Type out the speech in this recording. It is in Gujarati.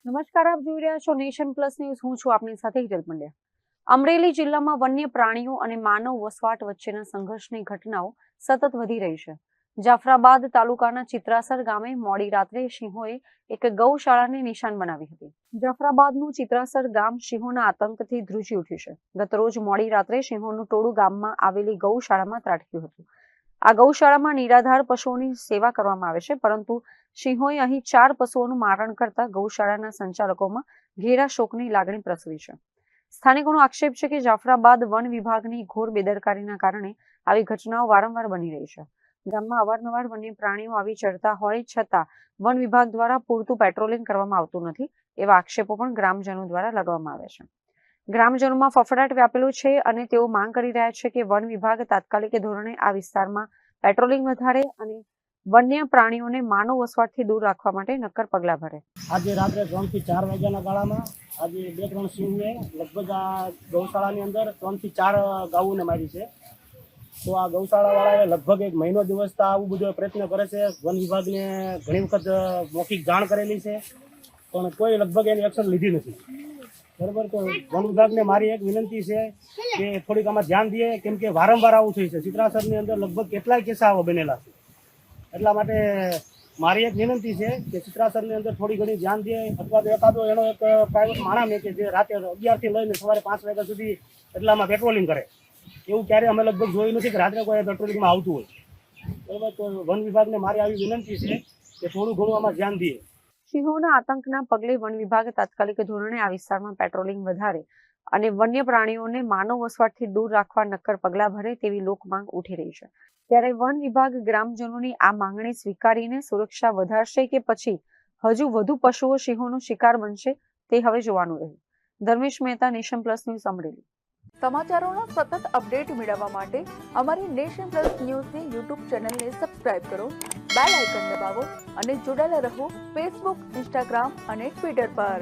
નમસ્કાર, આપ જોઈ રહ્યા છો નેશન પ્લસ ન્યૂઝ. હું છું આપની સાથે હિતલ પંડ્યા. અમરેલી જિલ્લામાં વન્ય પ્રાણીઓ અને માનવ વસવાટ વચ્ચેના સંઘર્ષની ઘટનાઓ સતત વધી રહી છે. જાફરાબાદ તાલુકાના ચિત્રાસર ગામે મોડી રાત્રે સિંહોએ એક ગૌશાળાને નિશાન બનાવી હતી. જાફરાબાદનું ચિત્રાસર ગામ સિંહોના આતંકથી ધ્રુજી ઉઠ્યું છે. ગતરોજ મોડી રાત્રે સિંહોનું ટોળું ગામમાં આવેલી ગૌશાળામાં ત્રાટક્યું હતું. આ ગૌશાળામાં નિરાધાર પશુઓની સેવા કરવામાં આવે છે, પરંતુ સિંહોએ અહીં 4 પશુઓનું મારણ કરતા ગૌશાળાના સંચાલકોમાં ઘેરા શોકની લાગણી પ્રસરી છે. સ્થાનિકોનો આક્ષેપ છે કે જાફરાબાદ વન વિભાગની ઘોર બેદરકારીના કારણે આવી ઘટનાઓ વારંવાર બની રહી છે. ગામમાં અવારનવાર વન્ય પ્રાણીઓ આવી ચડતા હોય છતાં વન વિભાગ દ્વારા પૂરતું પેટ્રોલિંગ કરવામાં આવતું નથી, એવા આક્ષેપો પણ ગ્રામજનો દ્વારા લગાવવામાં આવે છે. ગ્રામજનોમાં ફફડાટ વ્યાપેલો છે અને તેઓ માંગ કરી રહ્યા છે કે વન વિભાગ તાત્કાલિક ધોરણે આ વિસ્તારમાં પેટ્રોલિંગ વધારે અને વન્ય પ્રાણીઓને માનવ વસવાટથી દૂર રાખવા માટે નક્કર પગલાં ભરે. આજે રાત્રે 3 થી 4 વાગ્યાના ગાળામાં આજે 2-3 સિંહે લગભગ આ ગૌશાળાની અંદર 3 થી 4 ગાયોને મારી છે. તો આ ગૌશાળાવાળાએ લગભગ 1 મહિનો દિવસ આવું બધો પ્રયત્ન કરે છે. વન વિભાગને ઘણી વખત મૌખિક જાણ કરેલી છે, પણ કોઈ લગભગ એની એક્શન લીધી નથી. બરાબર, તો વન વિભાગને મારી એક વિનંતી છે કે થોડીક આમાં ધ્યાન દે, કેમ કે વારંવાર આવું થયું છે. ચિત્રાસરની અંદર લગભગ કેટલાય કિસ્સાઓ બનેલા છે. એટલા માટે મારી એક વિનંતી છે કે ચિત્રાસરની અંદર થોડી ઘણી ધ્યાન દે, અથવા તો એકાદો એનો એક પ્રાઇવેટ માણસ કે જે રાતે 11 થી લઈને સવારે 5 વાગ્યા સુધી એટલામાં પેટ્રોલિંગ કરે. એવું ક્યારે અમે લગભગ જોયું નથી કે રાત્રે કોઈ પેટ્રોલિંગમાં આવતું હોય. બરાબર, તો વન વિભાગને મારી આવી વિનંતી છે કે થોડું ઘણું આમાં ધ્યાન દે. સિંહોના આતંકના પગલે વન વિભાગ તાત્કાલિક ધોરણે આ વિસ્તારમાં પેટ્રોલિંગ વધારે અને વન્ય પ્રાણીઓને માનવ વસવાટથી દૂર રાખવા નક્કર પગલાં ભરે તેવી લોકમાંગ ઉઠી રહી છે. ત્યારે વન વિભાગ ગ્રામજનોની આ માંગણી સ્વીકારીને સુરક્ષા વધારશે કે પછી હજુ વધુ પશુઓ સિંહોનો શિકાર બનશે તે હવે જોવાનું રહ્યું. Dharmesh Mehta, nation plus news, Amreli. સમાચારોના સતત અપડેટ મેળવવા માટે અમારી નેશન પ્લસ ન્યૂઝની યુટ્યુબ ચેનલને સબસ્ક્રાઇબ કરો, બેલ આઇકન દબાવો અને જોડાયેલા રહો ફેસબુક, ઇન્સ્ટાગ્રામ અને ટ્વિટર પર.